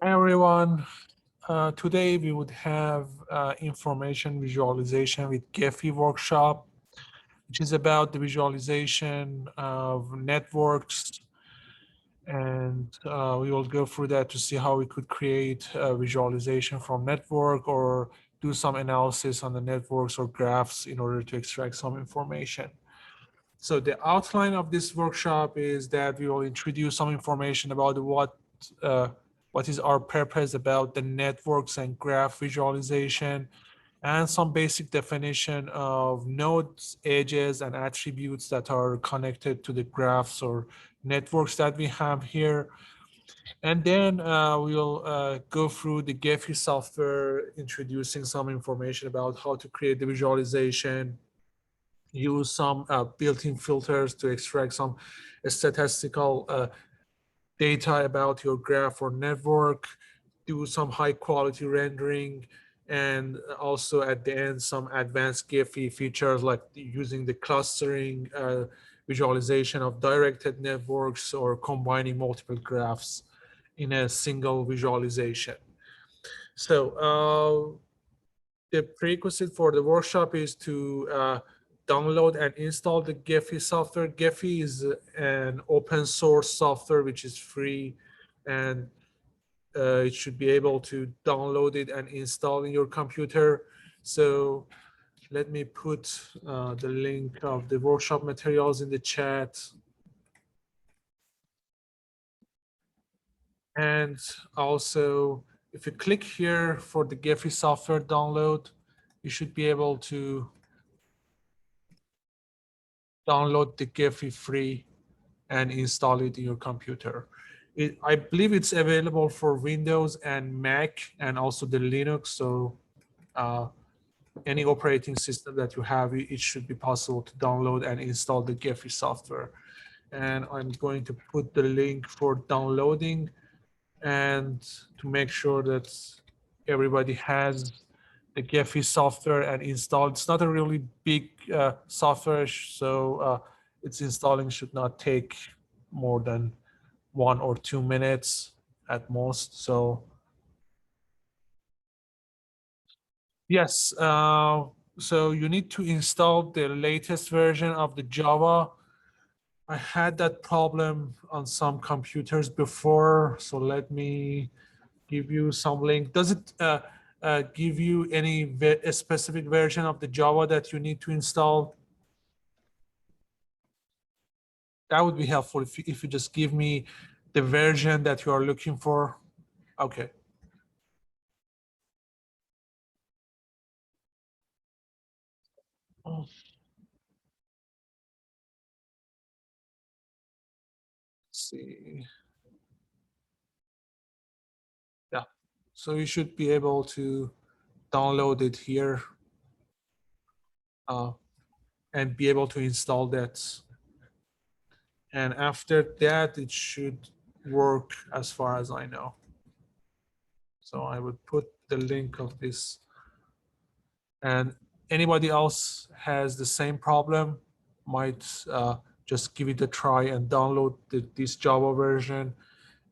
Hi everyone. Today we would have information visualization with Gephi workshop, which is about the visualization of networks. And we will go through that to see how we could create a visualization from network or do some analysis on the networks or graphs in order to extract some information. So the outline of this workshop is that we will introduce some information about uh, what is our purpose about the networks and graph visualization, and some basic definition of nodes, edges, and attributes that are connected to the graphs or networks that we have here. And then we'll go through the Gephi software, introducing some information about how to create the visualization, use some built-in filters to extract some statistical data about your graph or network, do some high quality rendering, and also at the end some advanced Gephi features like using the clustering visualization of directed networks or combining multiple graphs in a single visualization. So the prerequisite for the workshop is to download and install the Gephi software. Gephi is an open source software which is free, and it should be able to download it and install in your computer. So let me put the link of the workshop materials in the chat. And also, if you click here for the Gephi software download, you should be able to download the Gephi free and install it in your computer. I believe it's available for Windows and Mac and also the Linux. So uh, any operating system that you have, it should be possible to download and install the Gephi software. And I'm going to put the link for downloading and to make sure that everybody has the Gephi software and installed. It's not a really big software, so its installing should not take more than 1 or 2 minutes at most. So yes, so you need to install the latest version of the Java. I had that problem on some computers before, so let me give you some link. Does it give you any a specific version of the Java that you need to install? That would be helpful if you just give me the version that you are looking for. Okay. Let's see. Yeah. So you should be able to download it here uh, and be able to install that. And after that, it should work as far as I know. So I would put the link of this, and anybody else has the same problem might just give it a try and download this Java version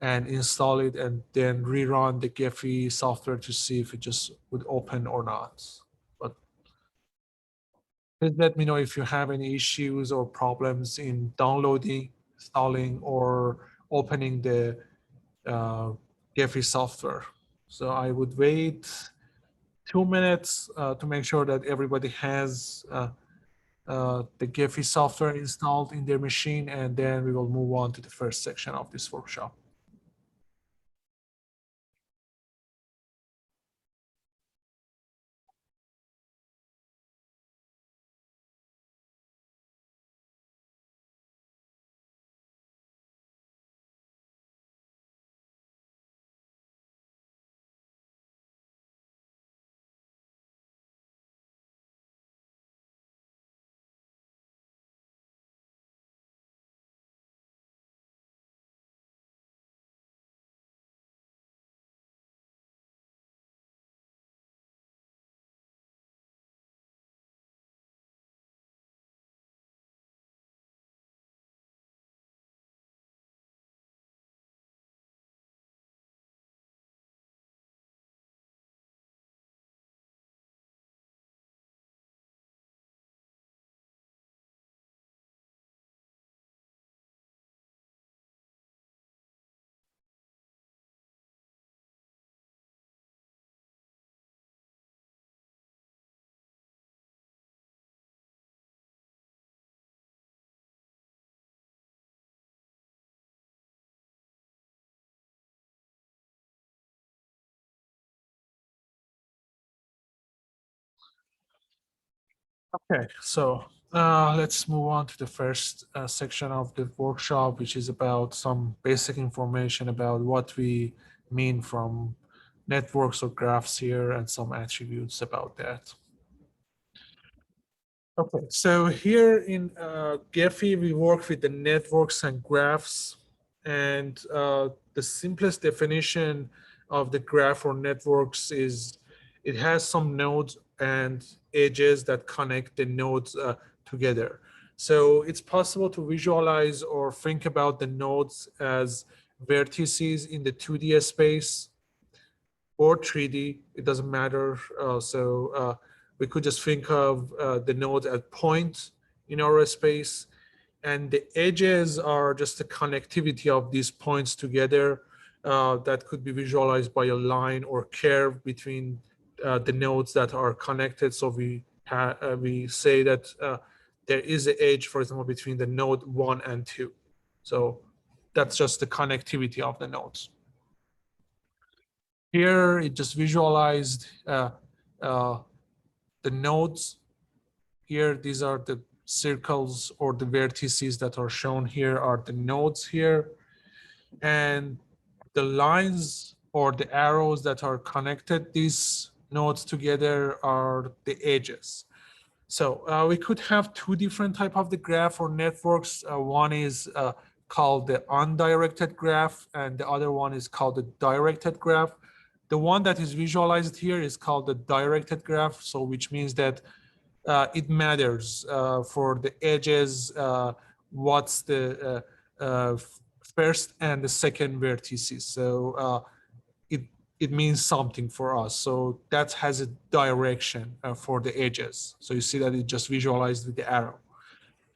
and install it and then rerun the Gephi software to see if it just would open or not. But please let me know if you have any issues or problems in downloading, installing, or opening the uh, Gephi software. So I would wait 2 minutes to make sure that everybody has the Gephi software installed in their machine, and then we will move on to the first section of this workshop. Okay, so let's move on to the first section of the workshop, which is about some basic information about what we mean from networks or graphs here and some attributes about that. Okay, so here in Gephi, we work with the networks and graphs, and the simplest definition of the graph or networks is it has some nodes and edges that connect the nodes together. So it's possible to visualize or think about the nodes as vertices in the 2D space or 3D, it doesn't matter. We could just think of the nodes as points in our space, and the edges are just the connectivity of these points together that could be visualized by a line or curve between the nodes that are connected. So we say that there is an edge, for example, between the node 1 and 2. So that's just the connectivity of the nodes. Here, it just visualized uh, the nodes. Here, these are the circles or the vertices that are shown here are the nodes here. And the lines or the arrows that are connected these nodes together are the edges. So we could have two different type of the graph or networks. One is called the undirected graph, and the other one is called the directed graph. The one that is visualized here is called the directed graph, so which means that it matters for the edges, what's the first and the second vertices. So it it means something for us. So that has a direction for the edges. So you see that it just visualized with the arrow,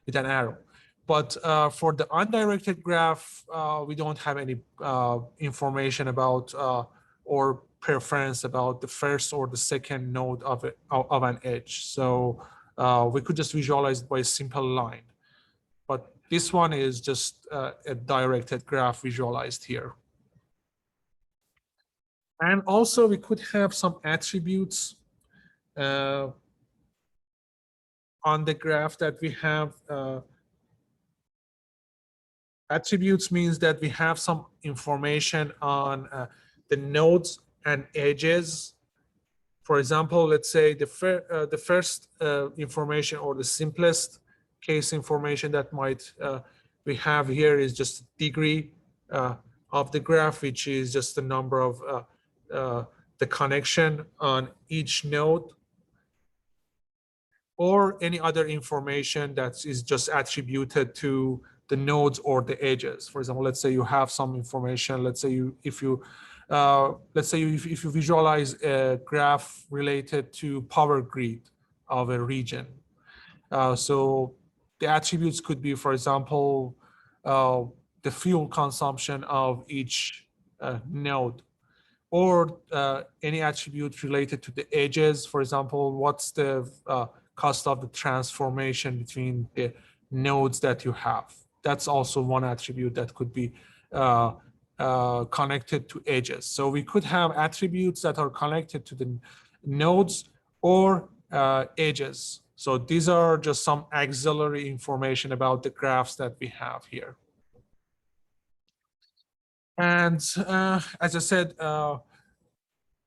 with an arrow. But for the undirected graph, we don't have any information about or preference about the first or the second node of an edge. So we could just visualize it by a simple line. But this one is just a directed graph visualized here. And also we could have some attributes uh, on the graph that we have. Attributes means that we have some information on the nodes and edges. For example, let's say the first information or the simplest case information that might we have here is just degree of the graph, which is just the number of the connection on each node, or any other information that is just attributed to the nodes or the edges. For example, let's say you have some information. Let's say if you visualize a graph related to power grid of a region. So the attributes could be, for example, uh, the fuel consumption of each node, or any attribute related to the edges. For example, what's the cost of the transformation between the nodes that you have? That's also one attribute that could be connected to edges. So we could have attributes that are connected to the nodes or edges. So these are just some auxiliary information about the graphs that we have here. And as I said,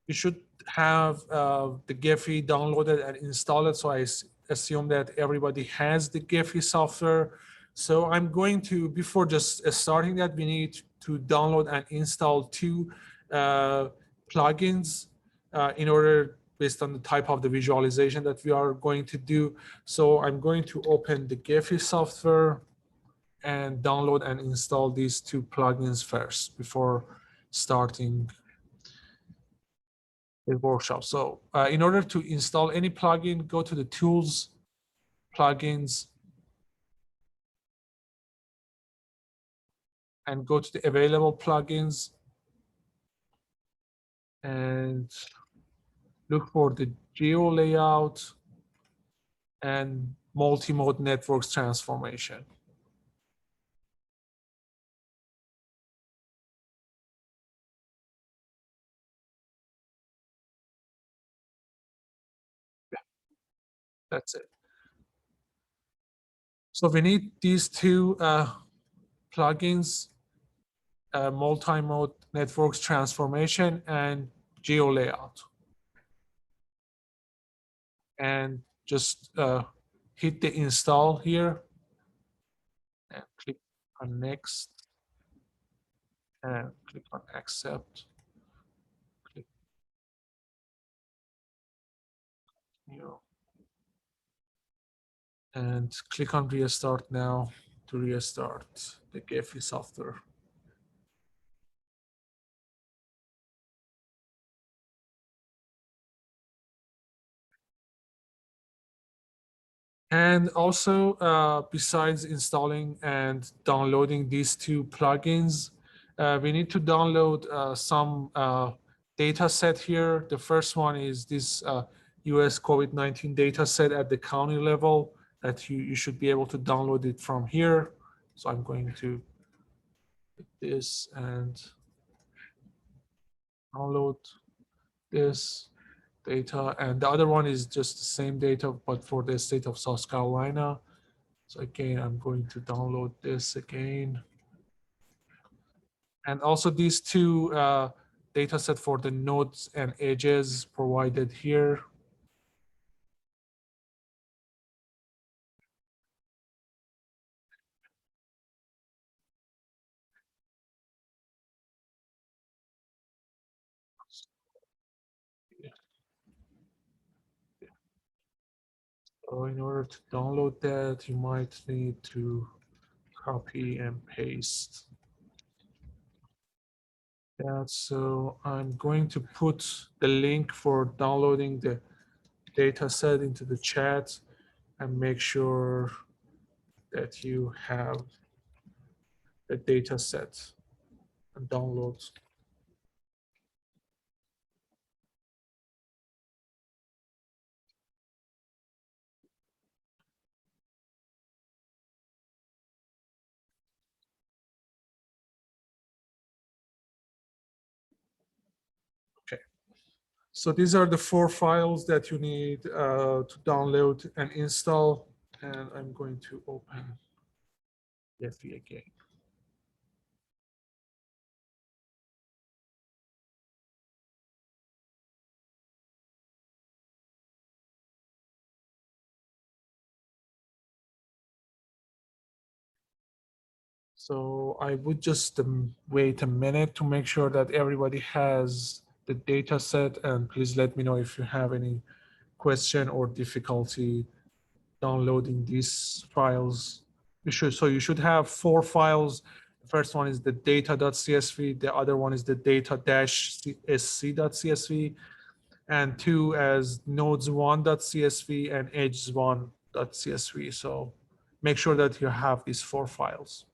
you should have the Gephi downloaded and installed. So I assume that everybody has the Gephi software. So I'm going to, before just starting that, we need to download and install two plugins in order, based on the type of the visualization that we are going to do. So I'm going to open the Gephi software and download and install these two plugins first before starting the workshop. So in order to install any plugin, go to the tools, plugins, and go to the available plugins and look for the geo layout and multi-mode networks transformation. That's it. So we need these two plugins, multi-mode networks transformation and geo layout. And just hit the install here and click on next and click on accept. Click here and click on restart now to restart the Gephi software. And also, besides installing and downloading these two plugins, we need to download some data set here. The first one is this US COVID-19 data set at the county level that you should be able to download it from here. So I'm going to hit this and download this data. And the other one is just the same data, but for the state of South Carolina. So again, I'm going to download this again. And also these two data set for the nodes and edges provided here. So in order to download that, you might need to copy and paste that. So I'm going to put the link for downloading the data set into the chat and make sure that you have the data set and download. Okay. So these are the 4 files that you need to download and install. And I'm going to open Gephi again. So I would just wait a minute to make sure that everybody has the data set, and please let me know if you have any question or difficulty downloading these files. You should have 4 files. The first one is the data.csv, the other one is the data-sc.csv, and 2 as nodes1.csv and edges1.csv. So make sure that you have these 4 files.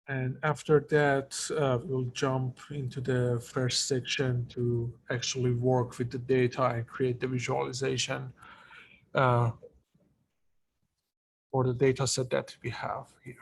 And after that, we'll jump into the first section to actually work with the data and create the visualization for the data set that we have here.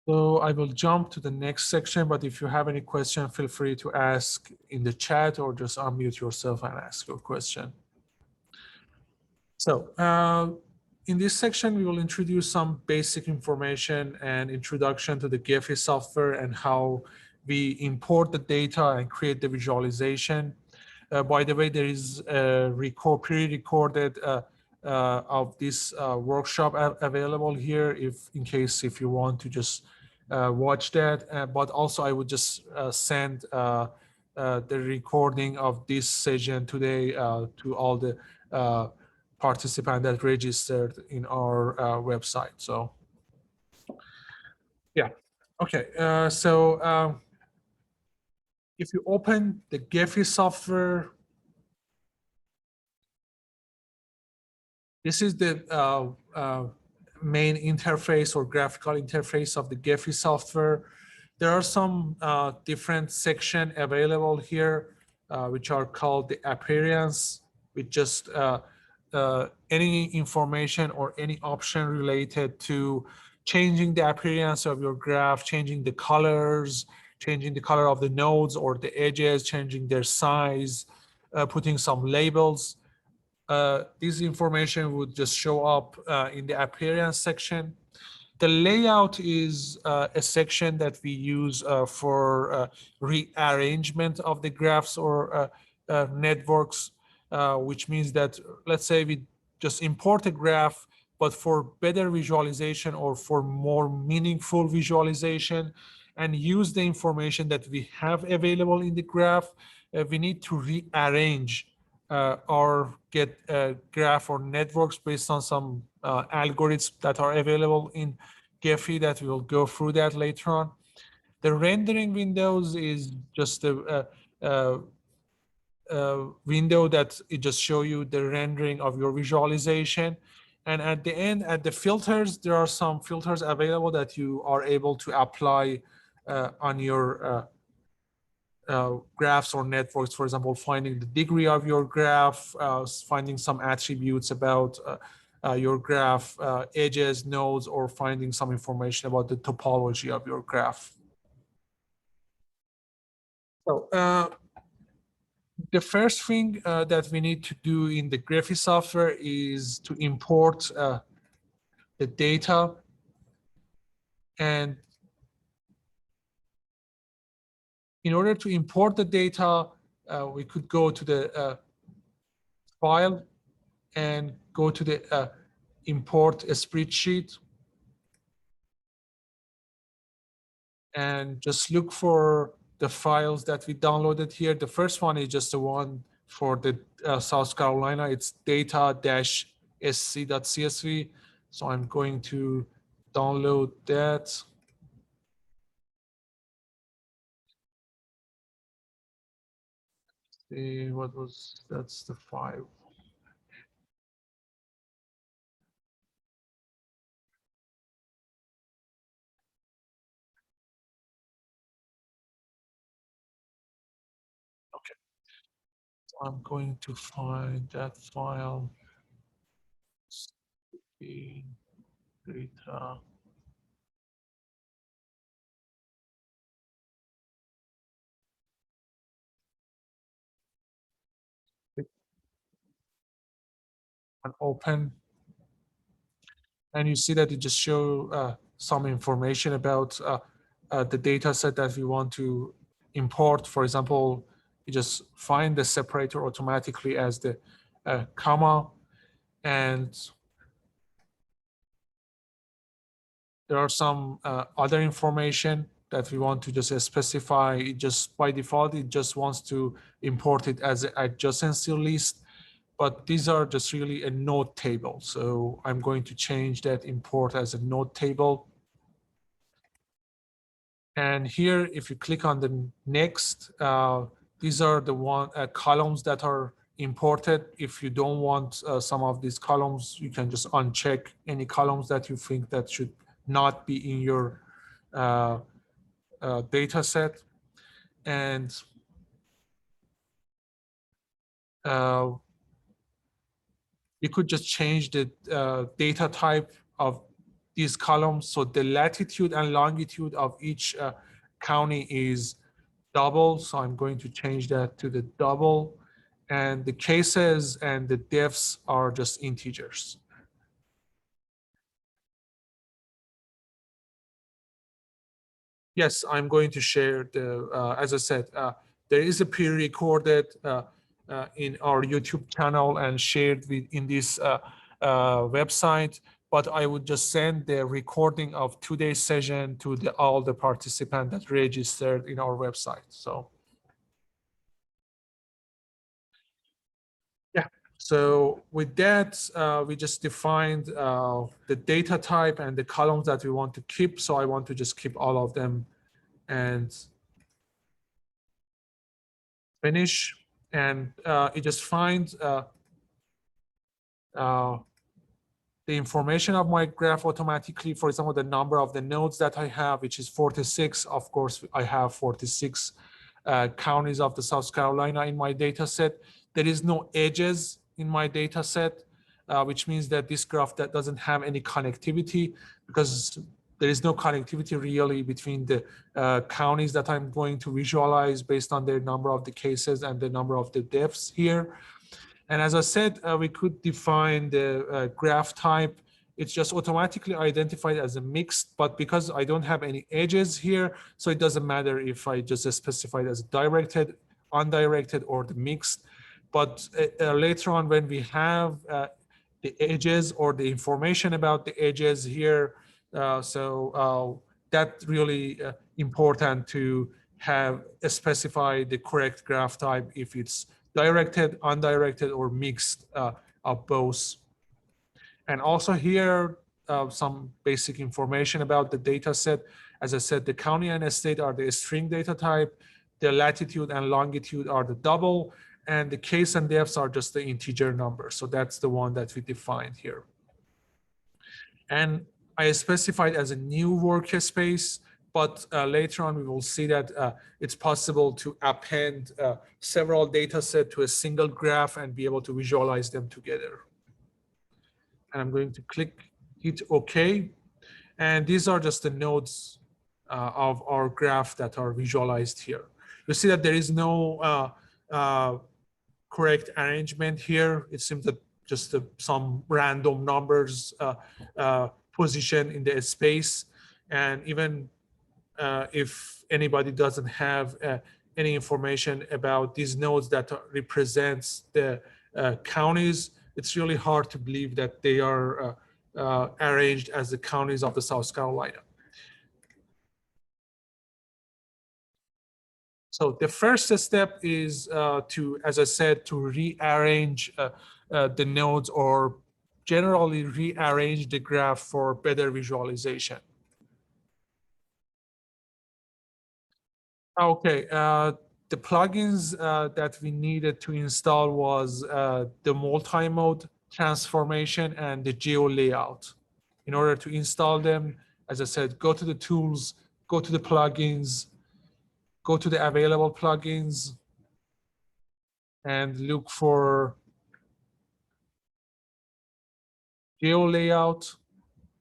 So I will jump to the next section, but if you have any question, feel free to ask in the chat or just unmute yourself and ask your question. So in this section, we will introduce some basic information and introduction to the Gephi software and how we import the data and create the visualization. By the way, there is a pre-recorded of this workshop available here, if in case if you want to just watch that. But also, I would just send the recording of this session today to all the participants that registered in our website. So, yeah. Okay. If you open the Gephi software, this is the main interface or graphical interface of the Gephi software. There are some different sections available here, which are called the appearance, with just any information or any option related to changing the appearance of your graph, changing the colors, changing the color of the nodes or the edges, changing their size, putting some labels. This information would just show up in the appearance section. The layout is a section that we use for rearrangement of the graphs or networks, which means that, let's say we just import a graph, but for better visualization or for more meaningful visualization and use the information that we have available in the graph, we need to rearrange or get a graph or networks based on some algorithms that are available in Gephi that we will go through that later on. The rendering windows is just a window that it just show you the rendering of your visualization. And at the end, at the filters, there are some filters available that you are able to apply on your graphs or networks. For example, finding the degree of your graph, finding some attributes about your graph, edges, nodes, or finding some information about the topology of your graph. So the first thing that we need to do in the Gephi software is to import the data. And in order to import the data, we could go to the file and go to the import a spreadsheet and just look for the files that we downloaded here. The first one is just the one for the South Carolina. It's data-sc.csv. So I'm going to download that. See what was, that's the file. Okay, so I'm going to find that file. Data. And open, and you see that it just show some information about the data set that we want to import. For example, you just find the separator automatically as the comma, and there are some other information that we want to just specify. It just by default, it just wants to import it as an adjacency list. But these are just really a node table. So I'm going to change that import as a node table. And here, if you click on the next, these are the columns that are imported. If you don't want some of these columns, you can just uncheck any columns that you think that should not be in your data set. And you could just change the data type of these columns. So the latitude and longitude of each county is double. So I'm going to change that to the double. And the cases and the defs are just integers. Yes, I'm going to share the, as I said, there is a pre-recorded in our YouTube channel and shared in this website. But I would just send the recording of today's session to all the participants that registered in our website. So yeah. So with that, we just defined the data type and the columns that we want to keep. So I want to just keep all of them and finish. And it just finds the information of my graph automatically. For example, the number of the nodes that I have, which is 46. Of course, I have 46 counties of the South Carolina in my data set. There is no edges in my data set, which means that this graph that doesn't have any connectivity, because there is no connectivity really between the counties that I'm going to visualize based on the number of the cases and the number of the deaths here. And as I said, we could define the graph type. It's just automatically identified as a mixed, but because I don't have any edges here, so it doesn't matter if I just specify it as directed, undirected, or the mixed. But later on, when we have the edges or the information about the edges here, that really important to have specify the correct graph type if it's directed, undirected, or mixed of both. And also here, some basic information about the data set. As I said, the county and state are the string data type, the latitude and longitude are the double, and the case and deaths are just the integer number. So that's the one that we defined here. And I specified as a new workspace, but later on we will see that it's possible to append several data sets to a single graph and be able to visualize them together. And I'm going to hit OK. And these are just the nodes of our graph that are visualized here. You see that there is no correct arrangement here. It seems that just some random numbers position in the space. And even if anybody doesn't have any information about these nodes that represents the counties, it's really hard to believe that they are arranged as the counties of the South Carolina. So the first step is as I said, to rearrange the nodes, or generally rearrange the graph for better visualization. Okay, the plugins that we needed to install was the multi-mode transformation and the geo layout. In order to install them, as I said, go to the tools, go to the plugins, go to the available plugins, and look for geo layout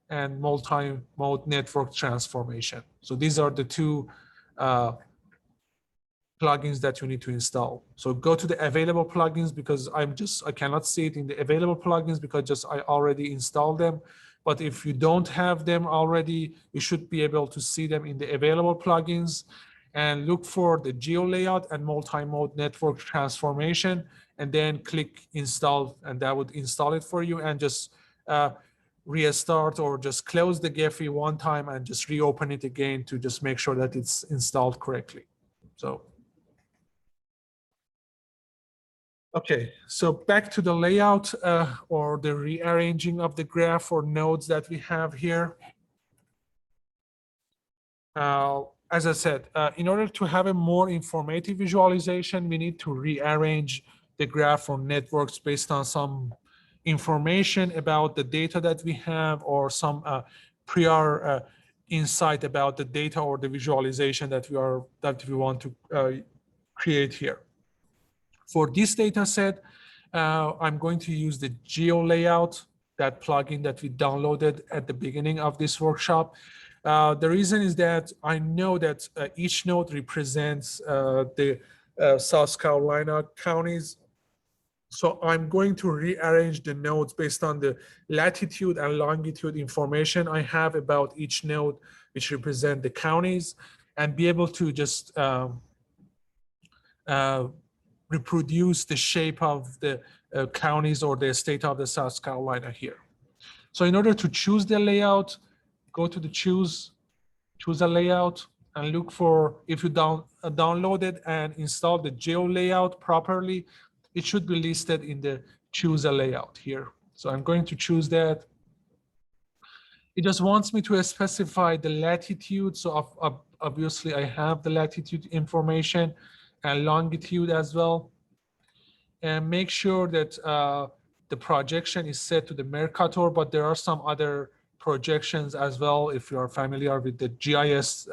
and multi-mode network transformation. So these are the two plugins that you need to install. So go to the available plugins, because I cannot see it in the available plugins because I already installed them. But if you don't have them already, you should be able to see them in the available plugins, and look for the geo layout and multi-mode network transformation, and then click install, and that would install it for you. And just restart or just close the Gephi one time and just reopen it again to just make sure that it's installed correctly. So okay, so back to the layout or the rearranging of the graph or nodes that we have here. As I said, in order to have a more informative visualization, we need to rearrange the graph or networks based on some information about the data that we have, or some prior insight about the data or the visualization that we want to create here. For this data set, I'm going to use the geo layout, that plugin that we downloaded at the beginning of this workshop. The reason is that I know that each node represents the South Carolina counties. So I'm going to rearrange the nodes based on the latitude and longitude information I have about each node, which represent the counties, and be able to just reproduce the shape of the counties or the state of the South Carolina here. So in order to choose the layout, go to the choose a layout, and look for, if you downloaded and installed the geo layout properly, it should be listed in the choose a layout here. So I'm going to choose that. It just wants me to specify the latitude. So obviously I have the latitude information and longitude as well. And make sure that the projection is set to the Mercator, but there are some other projections as well if you are familiar with the GIS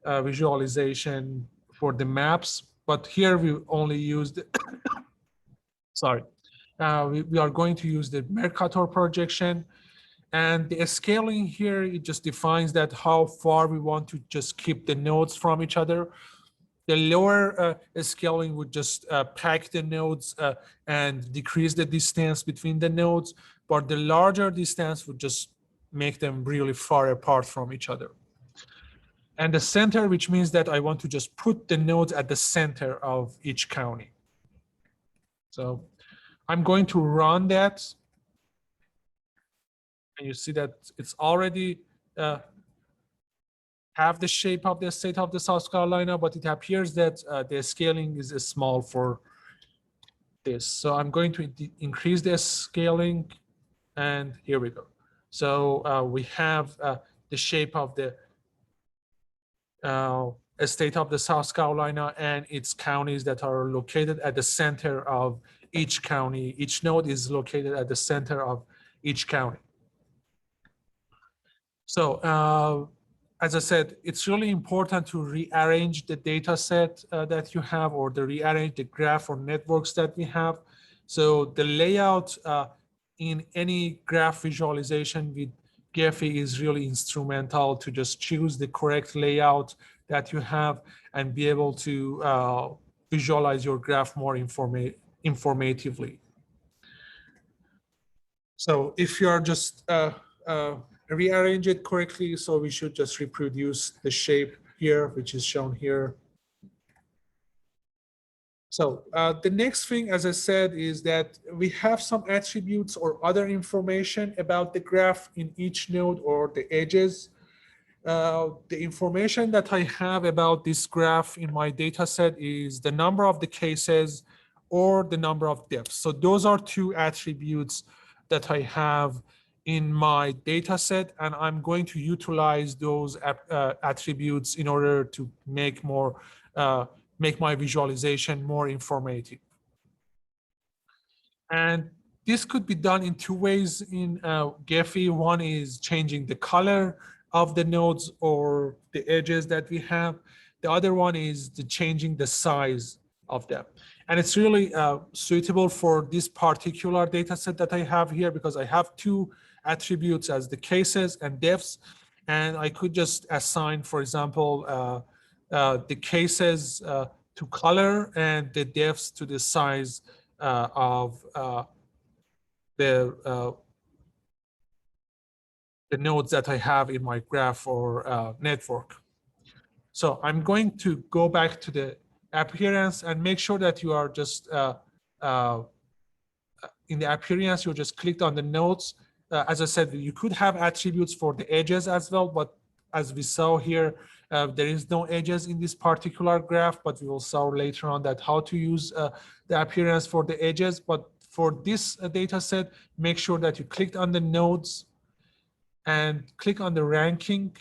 visualization for the maps. But here we only used, sorry, we are going to use the Mercator projection. And the scaling here, it just defines that how far we want to just keep the nodes from each other. The lower scaling would just pack the nodes and decrease the distance between the nodes, but the larger distance would just make them really far apart from each other. And the center, which means that I want to just put the nodes at the center of each county. So I'm going to run that. And you see that it's already have the shape of the state of the South Carolina, but it appears that the scaling is small for this. So I'm going to increase the scaling, and here we go. So we have the shape of the state of the South Carolina and its counties that are located at the center of each county. Each node is located at the center of each county. So as I said, it's really important to rearrange the data set that you have, or to rearrange the graph or networks that we have. So the layout in any graph visualization with Gephi is really instrumental to just choose the correct layout that you have and be able to visualize your graph more informatively. So if you are just rearrange it correctly, so we should just reproduce the shape here, which is shown here. So the next thing, as I said, is that we have some attributes or other information about the graph in each node or the edges. The information that I have about this graph in my data set is the number of the cases or the number of depths. So those are two attributes that I have in my data set, and I'm going to utilize those attributes in order to make my visualization more informative. And this could be done in two ways in Gephi. One is changing the color of the nodes or the edges that we have. The other one is changing the size of them. And it's really suitable for this particular data set that I have here, because I have two attributes as the cases and depths. And I could just assign, for example, the cases to color and the depths to the size of the nodes that I have in my graph or network. So I'm going to go back to the appearance and make sure that you are just in the appearance, you just clicked on the nodes. As I said, you could have attributes for the edges as well, but as we saw here, there is no edges in this particular graph, but we will saw later on that how to use the appearance for the edges. But for this data set, make sure that you clicked on the nodes and click on the ranking.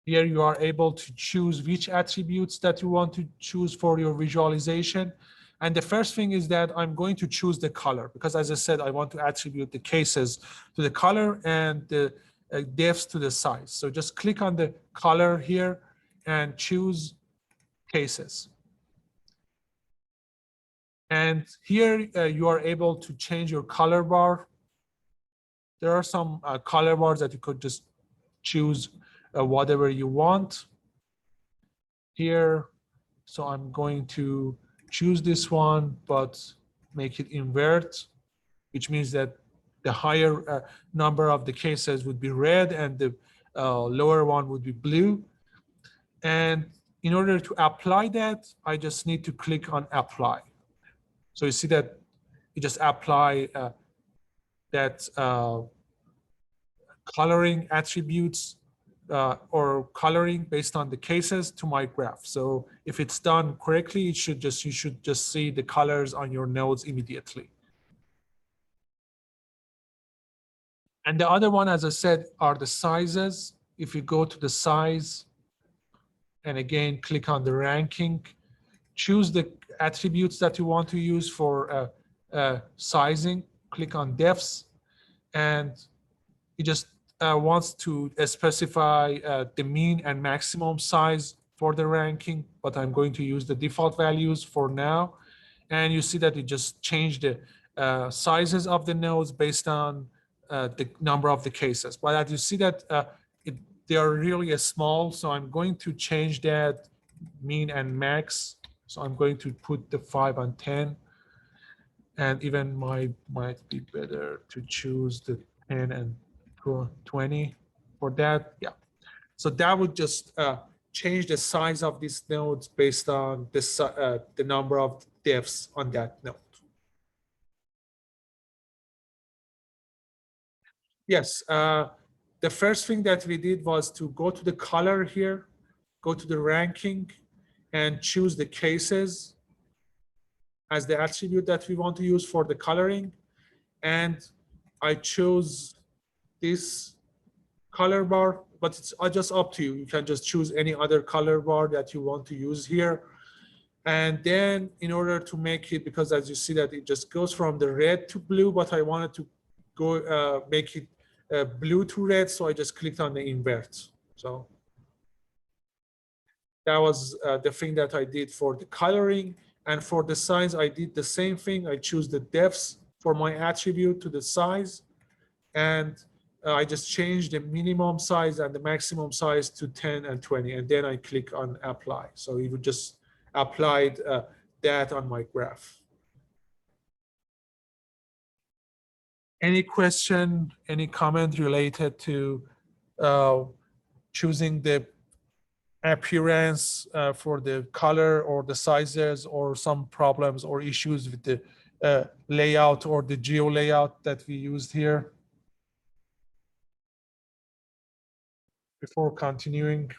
Here you are able to choose which attributes that you want to choose for your visualization. And the first thing is that I'm going to choose the color, because as I said, I want to attribute the cases to the color and the depths to the size. So just click on the color here and choose cases. And here you are able to change your color bar. There are some color bars that you could just choose whatever you want here. So I'm going to choose this one, but make it invert, which means that the higher number of the cases would be red and the lower one would be blue. And in order to apply that, I just need to click on apply. So you see that you just apply that coloring attributes or coloring based on the cases to my graph. So if it's done correctly, you should just see the colors on your nodes immediately. And the other one, as I said, are the sizes. If you go to the size and again click on the ranking, choose the attributes that you want to use for sizing, click on defs, and it just wants to specify the mean and maximum size for the ranking, but I'm going to use the default values for now. And you see that it just changed the sizes of the nodes based on the number of the cases. But as you see that they are really small, so I'm going to change that mean and max. So I'm going to put the 5 and 10, and even might be better to choose the 10 and 20 for that. Yeah. So that would just change the size of these nodes based on the number of devs on that node. Yes. The first thing that we did was to go to the color here, go to the ranking, and choose the cases as the attribute that we want to use for the coloring. And I chose this color bar, but it's just up to you. You can just choose any other color bar that you want to use here. And then in order to make it, because as you see that it just goes from the red to blue, but I wanted to go make it blue to red, so I just clicked on the invert. So that was the thing that I did for the coloring. And for the size, I did the same thing. I choose the depths for my attribute to the size. And I just changed the minimum size and the maximum size to 10 and 20. And then I click on apply. So it would just applied that on my graph. Any question, any comment related to choosing the appearance for the color or the sizes, or some problems or issues with the layout or the geo layout that we used here? Before continuing.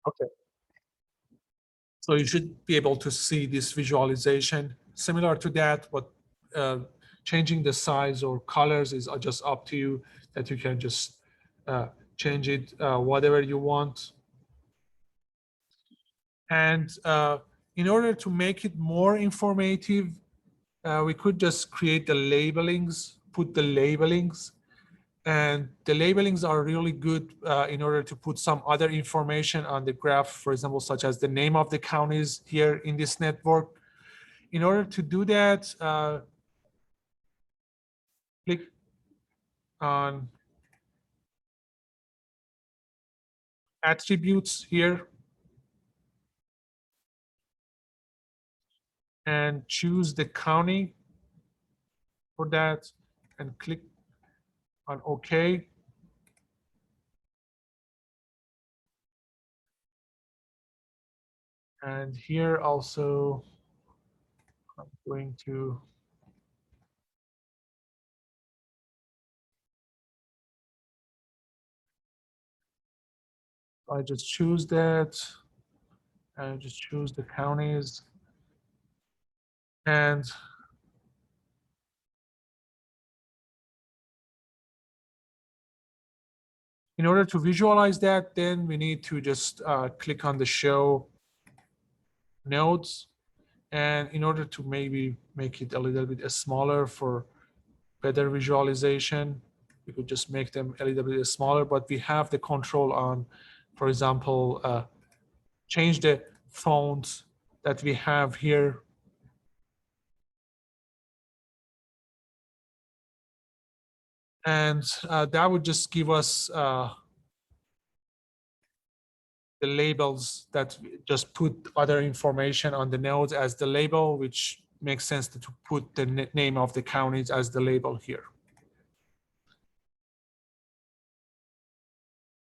Okay. So you should be able to see this visualization similar to that, but changing the size or colors is just up to you, that you can just change it whatever you want. And in order to make it more informative, we could just create the labelings, put the labelings. And the labelings are really good in order to put some other information on the graph, for example, such as the name of the counties here in this network. In order to do that, click on attributes here and choose the county for that and click on OK. And here also, I'm going to I just choose that and just choose the counties. And in order to visualize that, then we need to just click on the show nodes. And in order to maybe make it a little bit smaller for better visualization, we could just make them a little bit smaller, but we have the control on, for example, change the font that we have here. And that would just give us the labels that just put other information on the nodes as the label, which makes sense to put the name of the counties as the label here.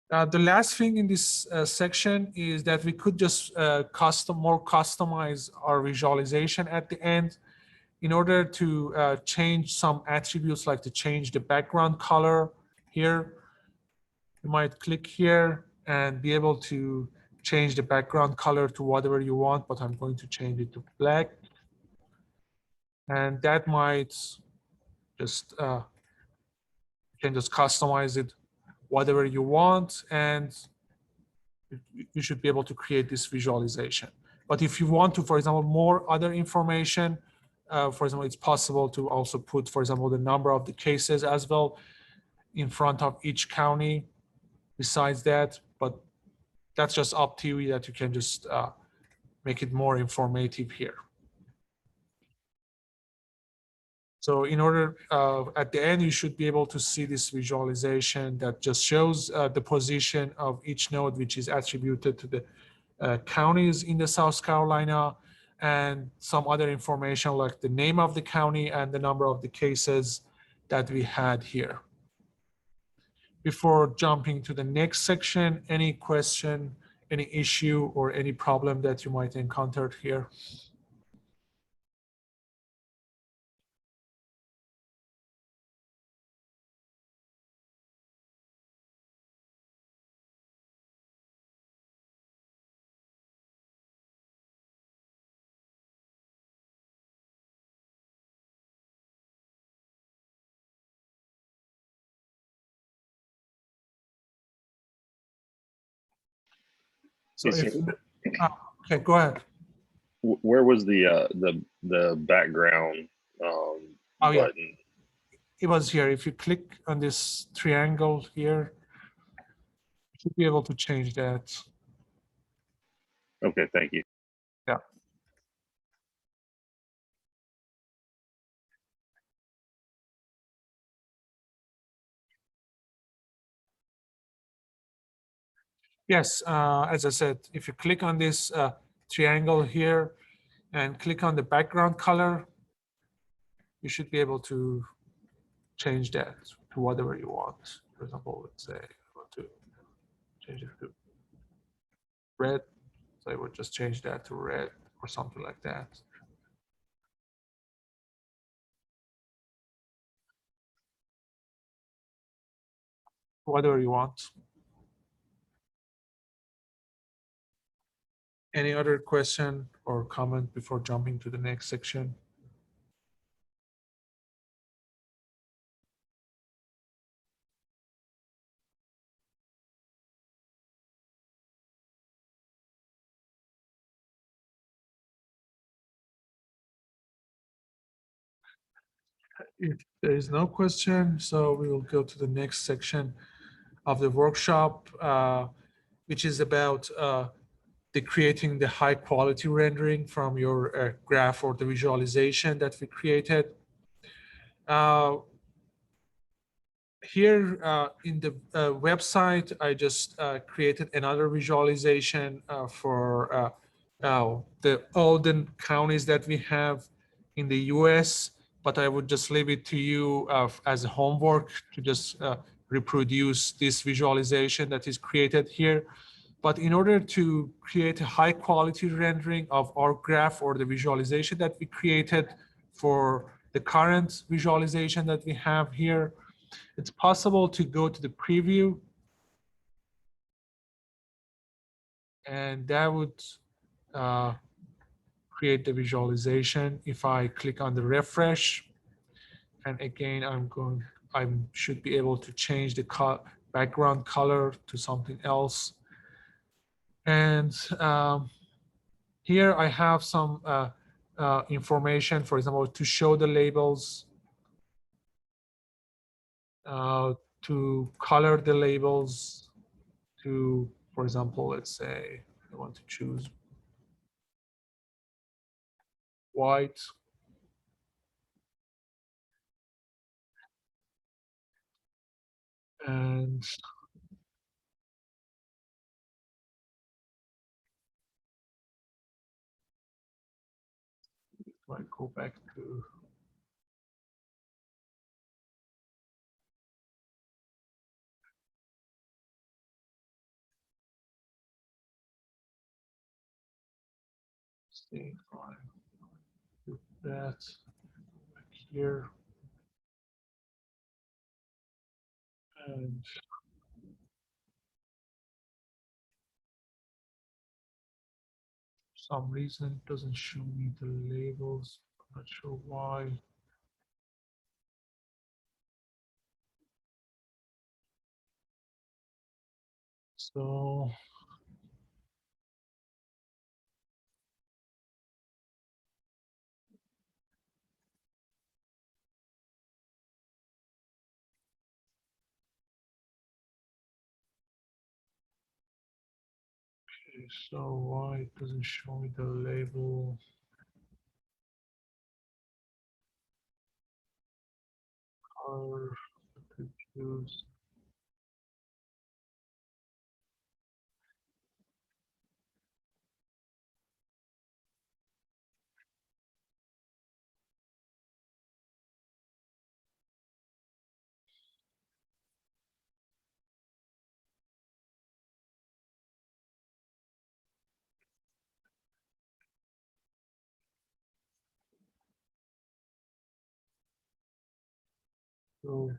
The last thing in this section is that we could just customize our visualization at the end in order to change some attributes, like to change the background color here. You might click here and be able to change the background color to whatever you want, but I'm going to change it to black. And that might just, you can just customize it whatever you want, and you should be able to create this visualization. But if you want to, for example, more other information, for example, it's possible to also put, for example, the number of the cases as well in front of each county besides that. But that's just up to you, that you can just make it more informative here. So in order, at the end, you should be able to see this visualization that just shows the position of each node, which is attributed to the counties in the South Carolina, and some other information like the name of the county and the number of the cases that we had here. Before jumping to the next section, any question, any issue, or any problem that you might encounter here? So Yes, if, okay, go ahead. Where was the background Oh, button? yeah. It was here. If you click on this triangle here, you should be able to change that. Okay, thank you. Yeah. Yes, as I said, if you click on this triangle here and click on the background color, you should be able to change that to whatever you want. For example, let's say I want to change it to red. So I would just change that to red or something like that. Whatever you want. Any other question or comment before jumping to the next section? If there is no question, so we will go to the next section of the workshop, which is about creating the high quality rendering from your graph or the visualization that we created. Here in the website, I just created another visualization for all the counties that we have in the US, but I would just leave it to you as a homework to just reproduce this visualization that is created here. But in order to create a high quality rendering of our graph or the visualization that we created for the current visualization that we have here, it's possible to go to the preview, and that would create the visualization. If I click on the refresh, and again, I should be able to change the background color to something else. And here I have some information, for example, to show the labels, to color the labels, to, for example, let's say I want to choose white. And I go back to state file, do that back here, and for some reason it doesn't show me the labels. I'm not sure why. So so why it doesn't show me the label? Color to choose. So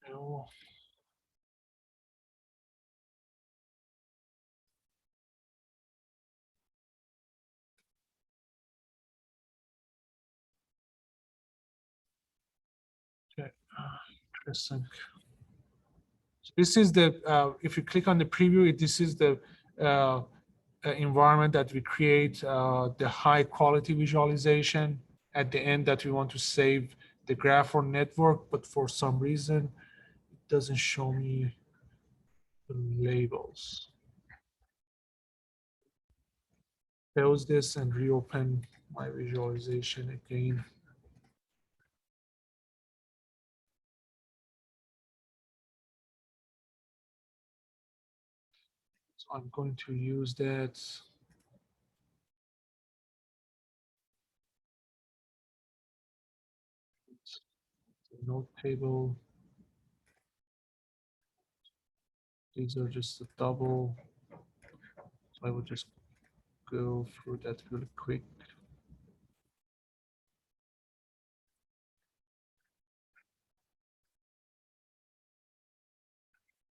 no. Okay, interesting. So this is the if you click on the preview, this is the environment that we create, the high quality visualization at the end that we want to save the graph or network, but for some reason it doesn't show me the labels. Close this and reopen my visualization again. So I'm going to use that. Note table. These are just a double. So I will just go through that really quick.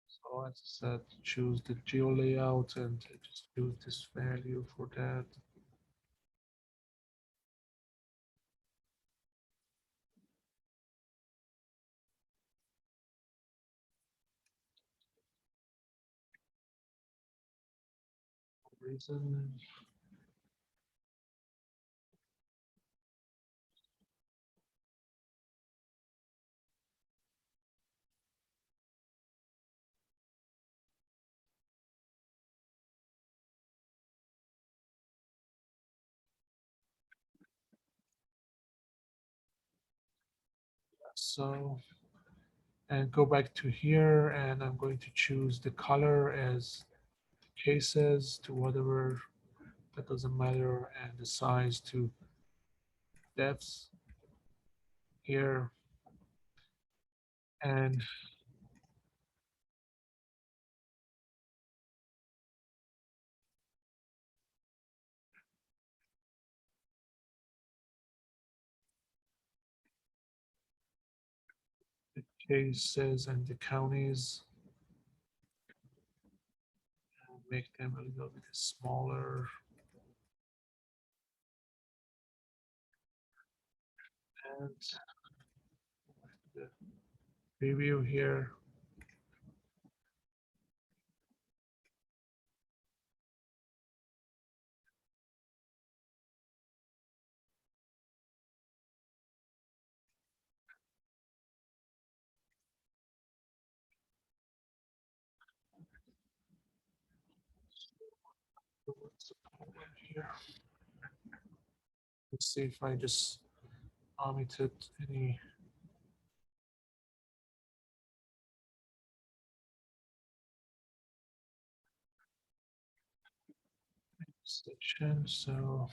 So as I said, choose the geo layout and just use this value for that. Reason. So, and go back to here, and I'm going to choose the color as cases to whatever, that doesn't matter, and the size to depths here. And the cases and the counties, make them a little bit smaller. And the preview here. So what's the problem here? Let's see if I just omitted any. section. So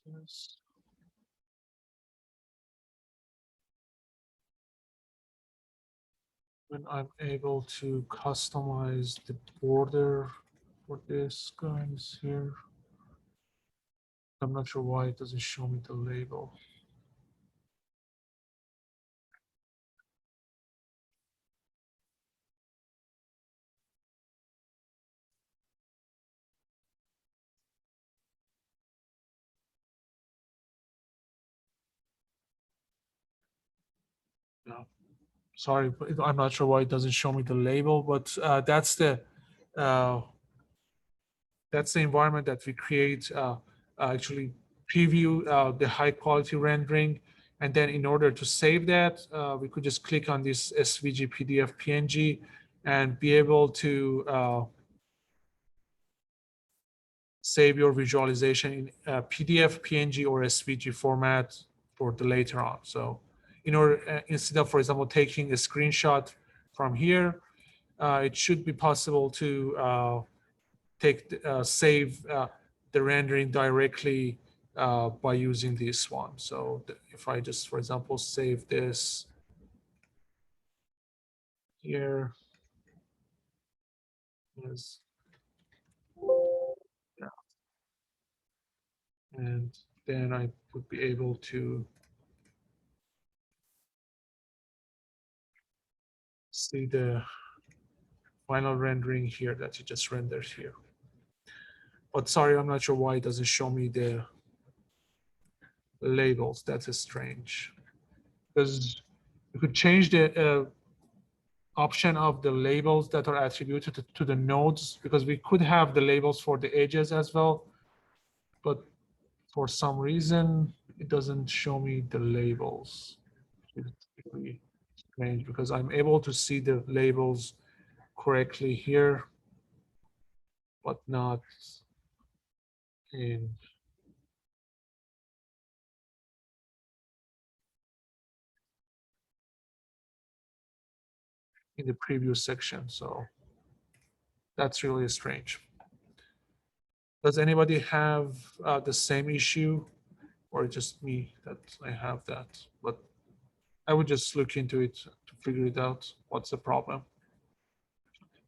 yes. When I'm able to customize the border for this guys here. I'm not sure why it doesn't show me the label. No, sorry, but I'm not sure why it doesn't show me the label, but uh, that's the environment that we create, actually preview the high quality rendering. And then in order to save that, we could just click on this SVG, PDF, PNG and be able to save your visualization in PDF, PNG, or SVG format for the later on. So in order, instead of, for example, taking a screenshot from here, it should be possible to save the rendering directly by using this one. So if I just, for example, save this here, yes, yeah, and then I would be able to see the final rendering here that you just rendered here. But sorry, I'm not sure why it doesn't show me the labels. That's strange. Because you could change the option of the labels that are attributed to the nodes, because we could have the labels for the edges as well. But for some reason, it doesn't show me the labels. It's really strange because I'm able to see the labels correctly here, but not in the previous section. So that's really strange. Does anybody have the same issue, or just me that I have that? But I would just look into it to figure it out. What's the problem?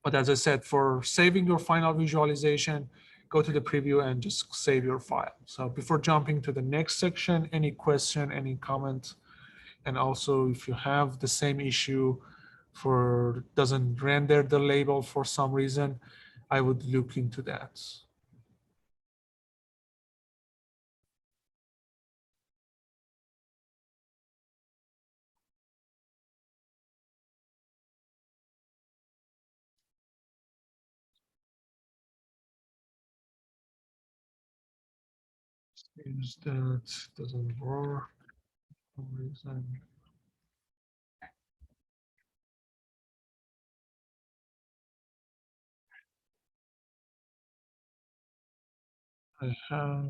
But as I said, for saving your final visualization, go to the preview and just save your file. So before jumping to the next section, any question, any comment? And also if you have the same issue for doesn't render the label for some reason, I would look into that. Seems that doesn't work for some reason. I have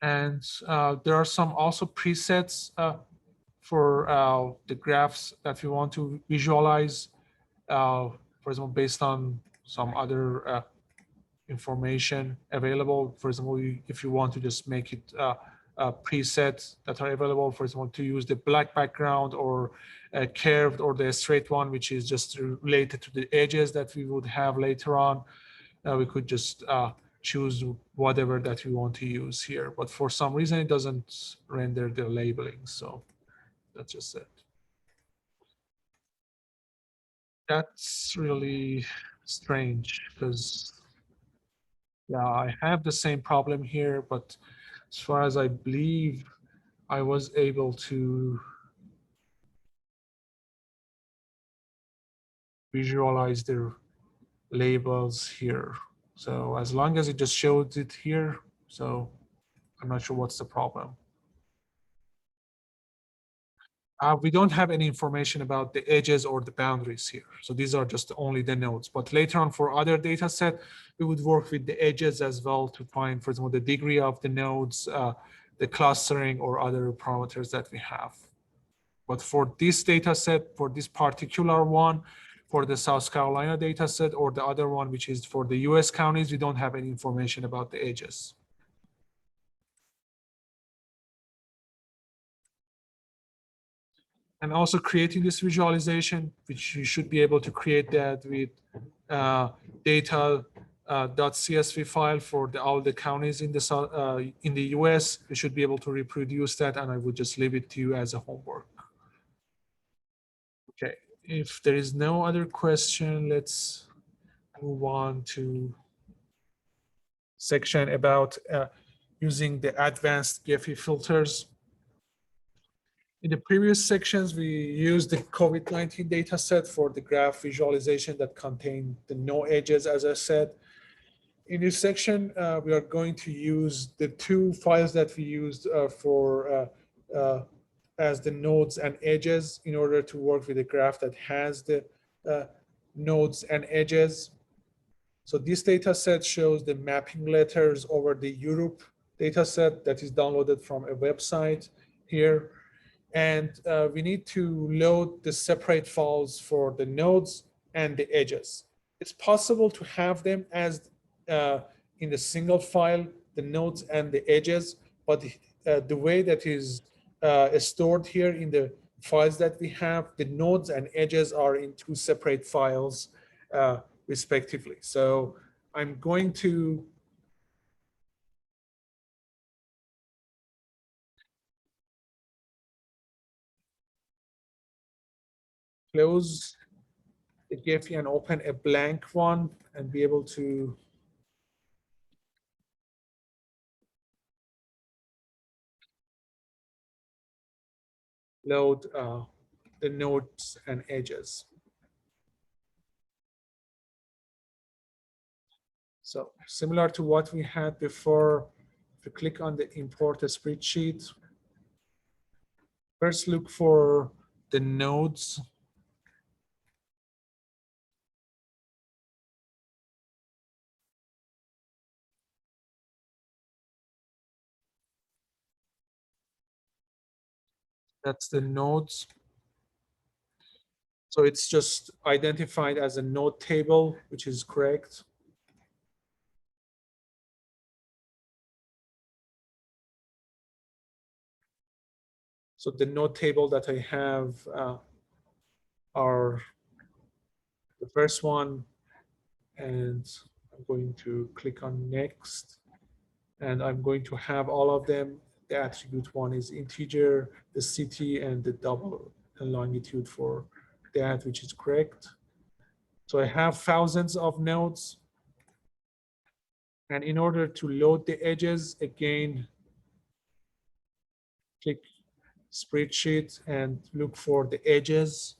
and there are some also presets for the graphs that we want to visualize, for example, based on some other information available. For example, if you want to just make it presets that are available, for example, to use the black background or curved or the straight one, which is just related to the edges that we would have later on. We could just choose whatever that we want to use here. But for some reason, it doesn't render the labeling. So that's just it. That's really strange because, yeah, I have the same problem here, but as far as I believe, I was able to visualize their labels here. So as long as it just shows it here, so I'm not sure what's the problem. We don't have any information about the edges or the boundaries here. So these are just only the nodes. But later on for other data set, we would work with the edges as well to find, for example, the degree of the nodes, the clustering or other parameters that we have. But for this data set, for this particular one, for the South Carolina data set or the other one, which is for the US counties, we don't have any information about the edges. And also creating this visualization, which you should be able to create that with data .csv file for all the counties in the US. You should be able to reproduce that, and I would just leave it to you as a homework. Okay, if there is no other question, let's move on to section about using the advanced Gephi filters. In the previous sections, we used the COVID-19 data set for the graph visualization that contained the no edges, as I said. In this section, we are going to use the two files that we used as the nodes and edges in order to work with a graph that has the nodes and edges. So this data set shows the mapping letters over the Europe data set that is downloaded from a website here. And we need to load the separate files for the nodes and the edges. It's possible to have them as in the single file, the nodes and the edges, but the way that is stored here in the files that we have, the nodes and edges are in two separate files respectively. So I'm going to close the Gephi and open a blank one and be able to load the nodes and edges. So similar to what we had before, if you click on the import a spreadsheet, first look for the nodes. That's the nodes. So it's just identified as a node table, which is correct. So the node table that I have are the first one, and I'm going to click on next, and I'm going to have all of them. The attribute one is integer, the city, and the double longitude for that, which is correct. So I have thousands of nodes. And in order to load the edges, again, click spreadsheet and look for the edges.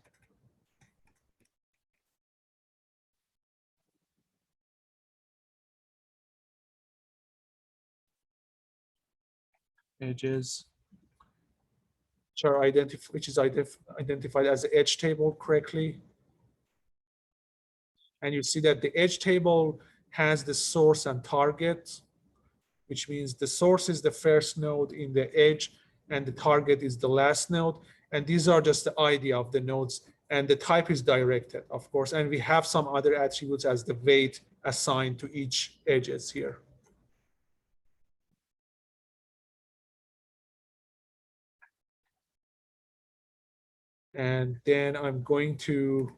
Edges, which is identified as the edge table correctly. And you see that the edge table has the source and target, which means the source is the first node in the edge and the target is the last node. And these are just the ID of the nodes, and the type is directed, of course. And we have some other attributes as the weight assigned to each edges here. And then I'm going to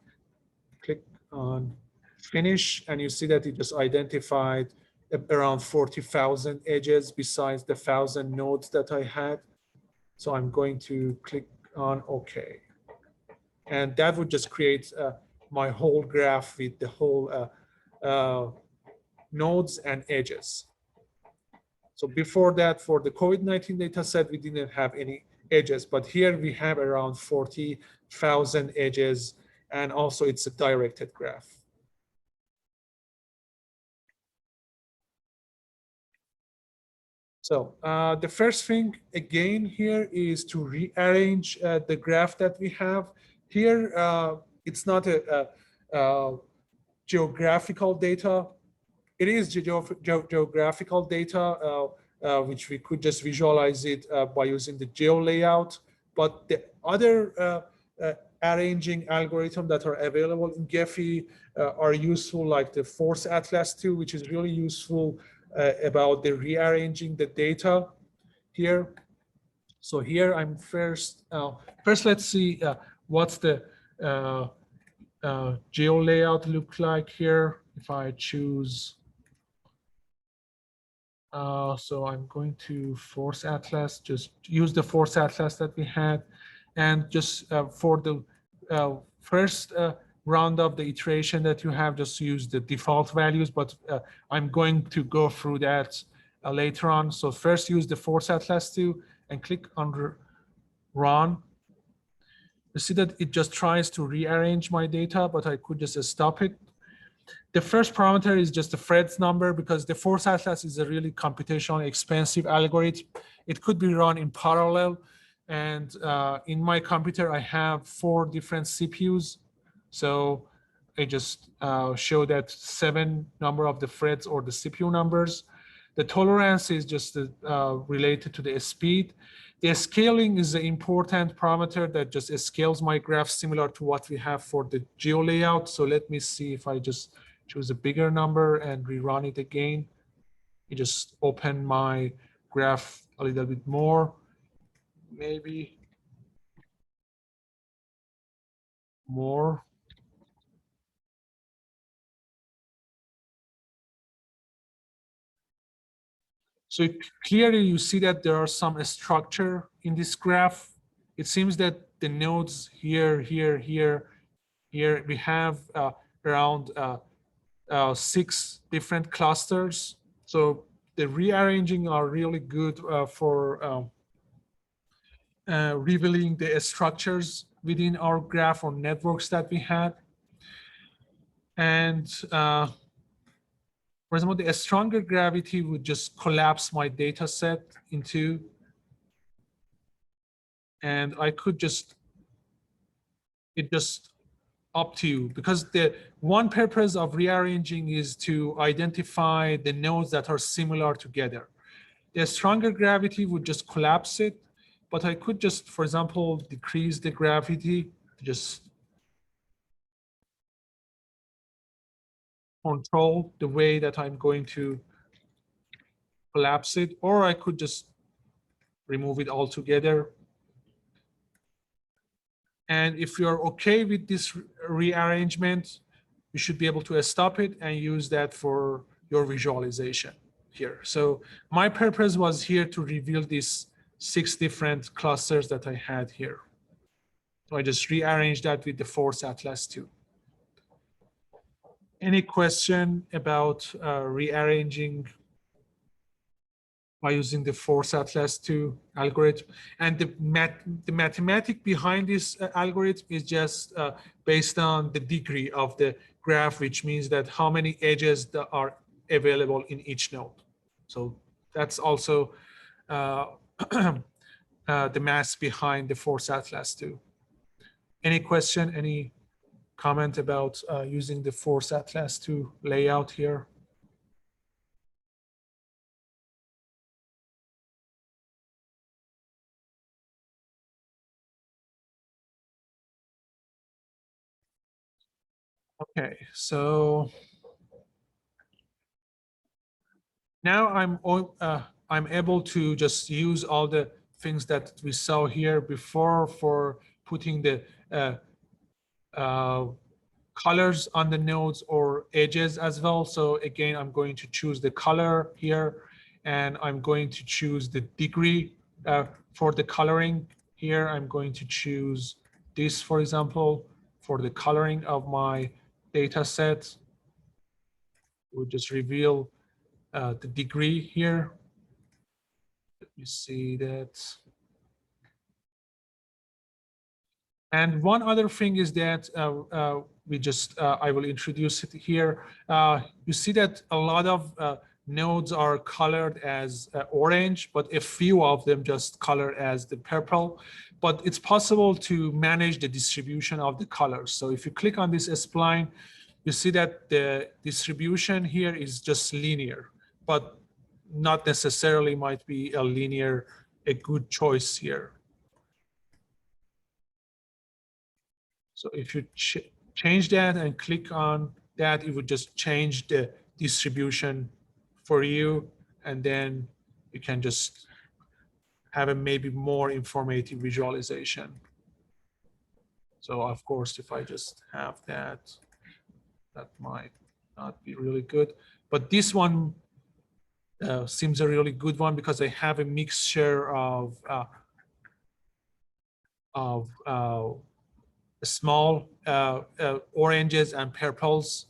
click on finish, and you see that it just identified around 40,000 edges besides the 1,000 nodes that I had. So I'm going to click on OK. And that would just create my whole graph with the whole nodes and edges. So before that, for the COVID-19 data set, we didn't have any edges, but here we have around 40,000 edges and also it's a directed graph. So the first thing again here is to rearrange the graph that we have here. It's not a geographical data. It is geographical data, which we could just visualize it by using the geo layout. But the other arranging algorithm that are available in Gephi are useful, like the Force Atlas 2, which is really useful about the rearranging the data here. So here I'm first let's see what's the geo layout look like here. If I choose, so I'm going to Force Atlas, just use the Force Atlas that we had. And just for the first round of the iteration that you have, just use the default values, but I'm going to go through that later on. So first use the Force Atlas 2 and click on run. You see that it just tries to rearrange my data, but I could just stop it. The first parameter is just the Fred's number, because the Force Atlas is a really computationally expensive algorithm. It could be run in parallel. And in my computer, I have 4 different CPUs. So I just show that 7 number of the threads or the CPU numbers. The tolerance is just related to the speed. The scaling is an important parameter that just scales my graph similar to what we have for the geo layout. So let me see if I just choose a bigger number and rerun it again. You just open my graph a little bit more, maybe more. So clearly you see that there are some structure in this graph. It seems that the nodes here, here, we have around 6 different clusters. So the rearranging are really good for revealing the structures within our graph or networks that we had. And for example, the stronger gravity would just collapse my data set into, and I could just, it just up to you, because the one purpose of rearranging is to identify the nodes that are similar together. The stronger gravity would just collapse it, but I could just, for example, decrease the gravity, just control the way that I'm going to collapse it, or I could just remove it altogether. And if you're okay with this rearrangement, you should be able to stop it and use that for your visualization here. So my purpose was here to reveal these 6 different clusters that I had here. So I just rearranged that with the Force Atlas 2. Any question about rearranging by using the Force Atlas 2 algorithm? And the mathematic behind this algorithm is just based on the degree of the graph, which means that how many edges that are available in each node. So that's also the math behind the Force Atlas 2. Any question, any comment about using the Force Atlas 2 layout here? Okay, so now I'm able to just use all the things that we saw here before for putting the colors on the nodes or edges as well. So again, I'm going to choose the color here, and I'm going to choose the degree for the coloring here. I'm going to choose this, for example, for the coloring of my data set. We'll just reveal the degree here. Let me see that. And one other thing is that I will introduce it here. You see that a lot of nodes are colored as orange, but a few of them just colored as the purple. But it's possible to manage the distribution of the colors. So if you click on this spline, you see that the distribution here is just linear, but not necessarily might be a good choice here. So if you change that and click on that, it would just change the distribution for you. And then you can just have a maybe more informative visualization. So of course, if I just have that, that might not be really good. But this one seems a really good one because I have a mixture of small oranges and purples,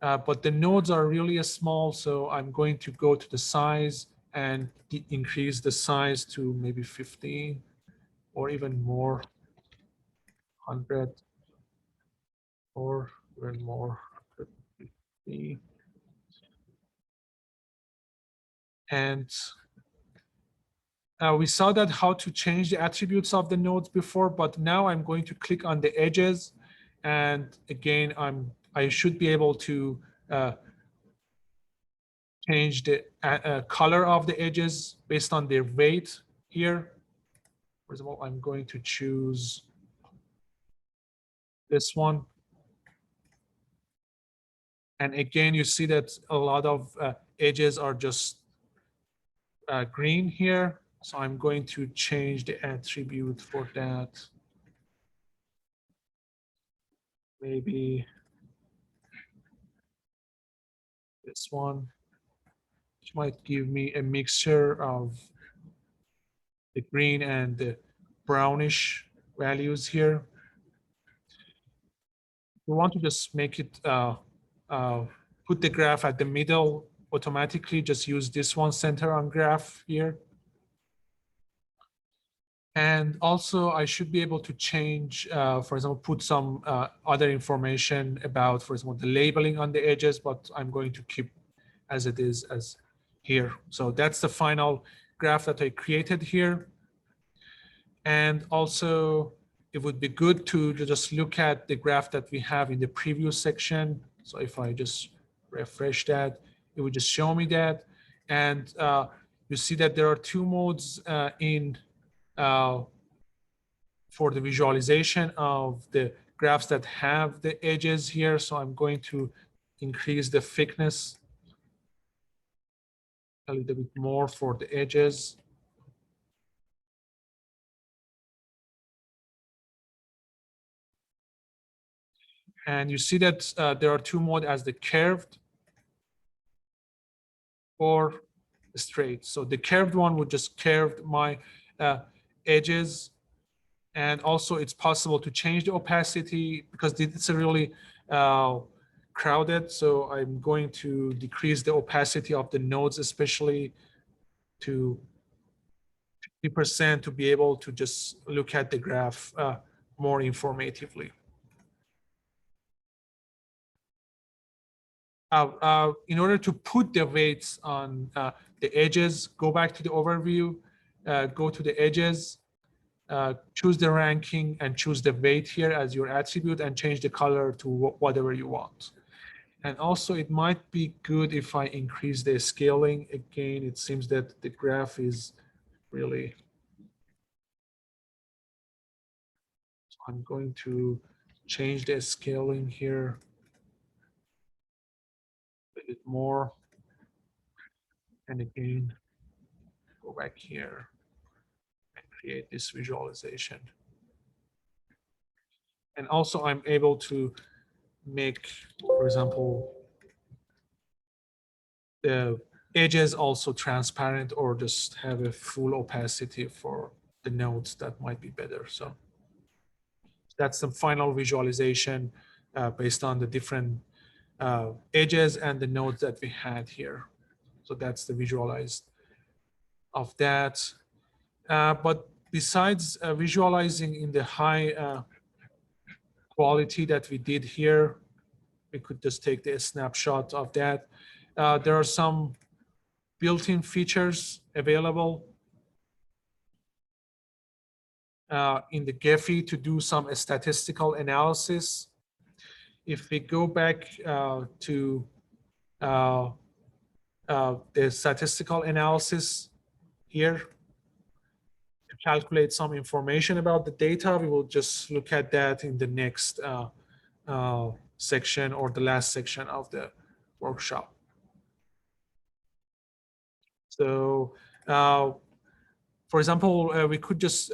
but the nodes are really small, so I'm going to go to the size and increase the size to maybe 15 or even more, 100 or even more, 150. And we saw that how to change the attributes of the nodes before, but now I'm going to click on the edges, and again I should be able to change the color of the edges based on their weight here. For example, I'm going to choose this one. And again, you see that a lot of edges are just green here. So I'm going to change the attribute for that. Maybe this one, which might give me a mixture of the green and the brownish values here. We want to just make it put the graph at the middle automatically. Just use this one, center on graph here. And also I should be able to change, for example, put some other information about, for example, the labeling on the edges, but I'm going to keep as it is as here. So that's the final graph that I created here. And also it would be good to just look at the graph that we have in the preview section. So if I just refresh that, it would just show me that. And you see that there are two modes for the visualization of the graphs that have the edges here. So I'm going to increase the thickness a little bit more for the edges. And you see that there are two modes as the curved or straight. So the curved one would just curve my edges. And also it's possible to change the opacity because it's a really crowded. So I'm going to decrease the opacity of the nodes, especially to 50% to be able to just look at the graph more informatively. In order to put the weights on the edges, go back to the overview, go to the edges, choose the ranking and choose the weight here as your attribute and change the color to whatever you want. And also it might be good if I increase the scaling. Again, it seems that the graph is really, so I'm going to change the scaling here a bit more. And again, go back here and create this visualization. And also I'm able to make, for example, the edges also transparent or just have a full opacity for the nodes. That might be better. So that's the final visualization based on the different edges and the nodes that we had here. So that's the visualized of that. But besides visualizing in the high quality that we did here, we could just take the snapshot of that. There are some built-in features available in the Gephi to do some statistical analysis. If we go back to the statistical analysis here to calculate some information about the data, we will just look at that in the next section or the last section of the workshop. So for example, we could just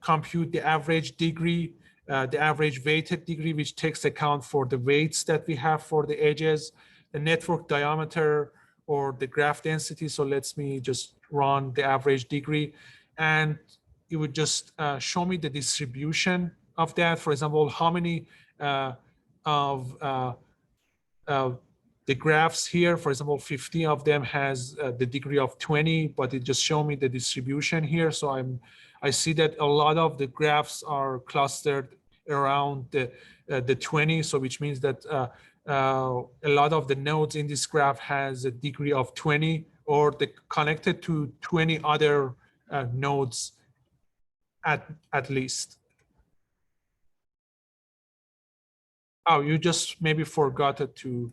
compute the average degree, the average weighted degree, which takes account for the weights that we have for the edges, the network diameter, or the graph density. So let me just run the average degree, and it would just show me the distribution of that. For example, how many of the graphs here, for example, 50 of them has the degree of 20, but it just show me the distribution here. So I see that a lot of the graphs are clustered around the 20. So which means that a lot of the nodes in this graph has a degree of 20, or they connected to 20 other nodes at least. Oh, you just maybe forgot to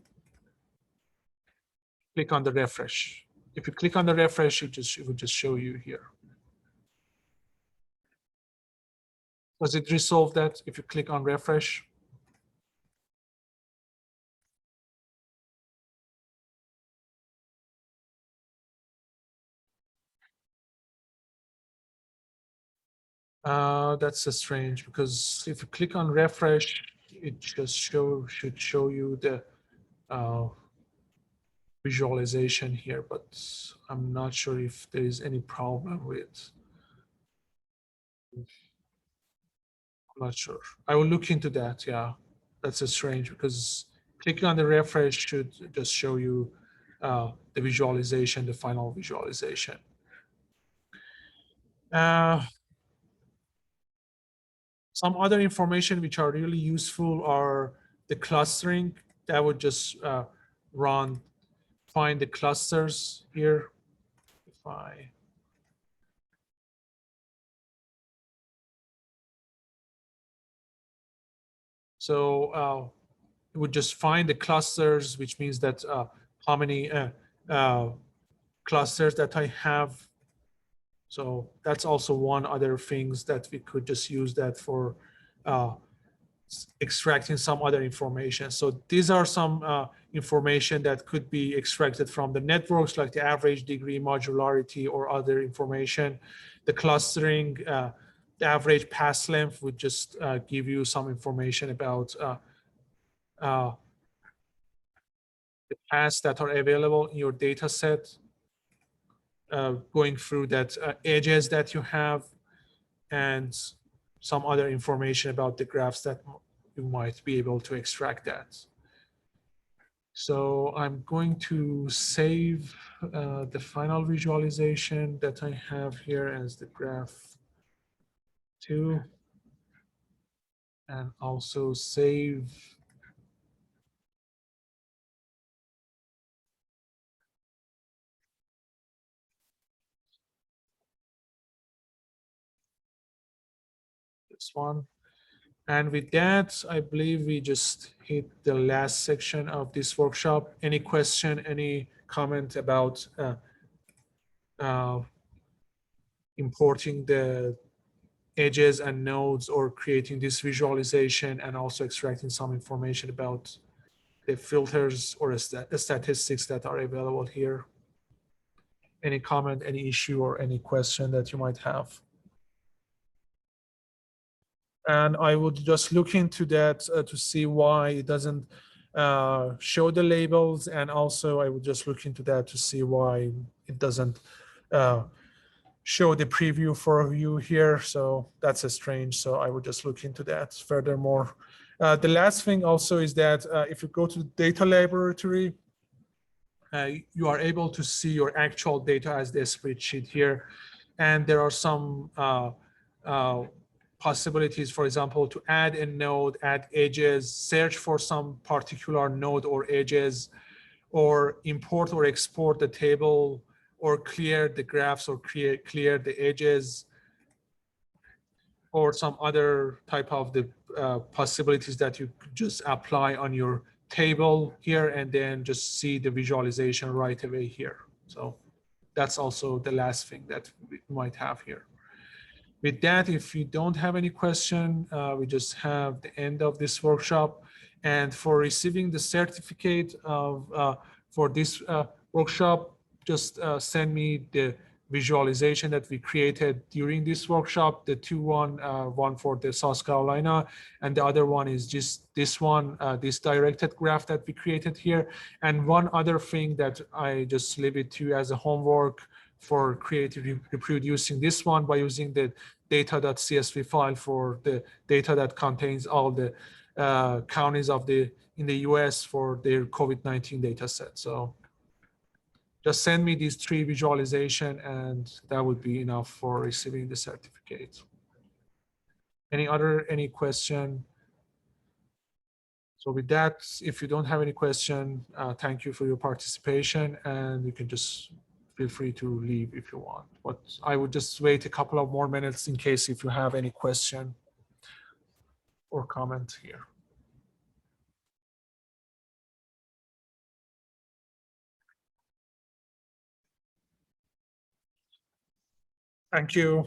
click on the refresh. If you click on the refresh, it would just show you here. Does it resolve that if you click on refresh? That's strange, because if you click on refresh, it just should show you the visualization here, but I'm not sure if there is any problem with. I'm not sure. I will look into that. Yeah, that's strange, because clicking on the refresh should just show you the visualization, the final visualization. Some other information which are really useful are the clustering. That would just find the clusters here. If I So it would just find the clusters, which means that how many clusters that I have. So that's also one other things that we could just use that for extracting some other information. So these are some information that could be extracted from the networks, like the average degree, modularity, or other information. The clustering, the average path length would just give you some information about the paths that are available in your data set, going through that edges that you have, and some other information about the graphs that you might be able to extract that. So I'm going to save the final visualization that I have here as the graph 2, and also save this one. And with that, I believe we just hit the last section of this workshop. Any question, any comment about importing the edges and nodes, or creating this visualization, and also extracting some information about the filters or statistics that are available here? Any comment, any issue, or any question that you might have? And I would just look into that to see why it doesn't show the labels. And also I would just look into that to see why it doesn't show the preview for you here. So that's a strange. So I would just look into that furthermore. The last thing also is that if you go to the data laboratory, you are able to see your actual data as the spreadsheet here. And there are some possibilities, for example, to add a node, add edges, search for some particular node or edges, or import or export the table, or clear the graphs, or clear the edges, or some other type of the possibilities that you could just apply on your table here and then just see the visualization right away here. So that's also the last thing that we might have here. With that, if you don't have any question, we just have the end of this workshop. And for receiving the certificate of for this workshop, just send me the visualization that we created during this workshop, the one for the South Carolina, and the other one is just this one, this directed graph that we created here. And one other thing that I just leave it to you as a homework for creative reproducing this one by using the data.csv file for the data that contains all the counties in the US for their COVID-19 data set. So just send me these 3 visualization and that would be enough for receiving the certificate. Any question? So with that, if you don't have any question, thank you for your participation, and you can just feel free to leave if you want. But I would just wait a couple of more minutes in case if you have any question or comment here. Thank you.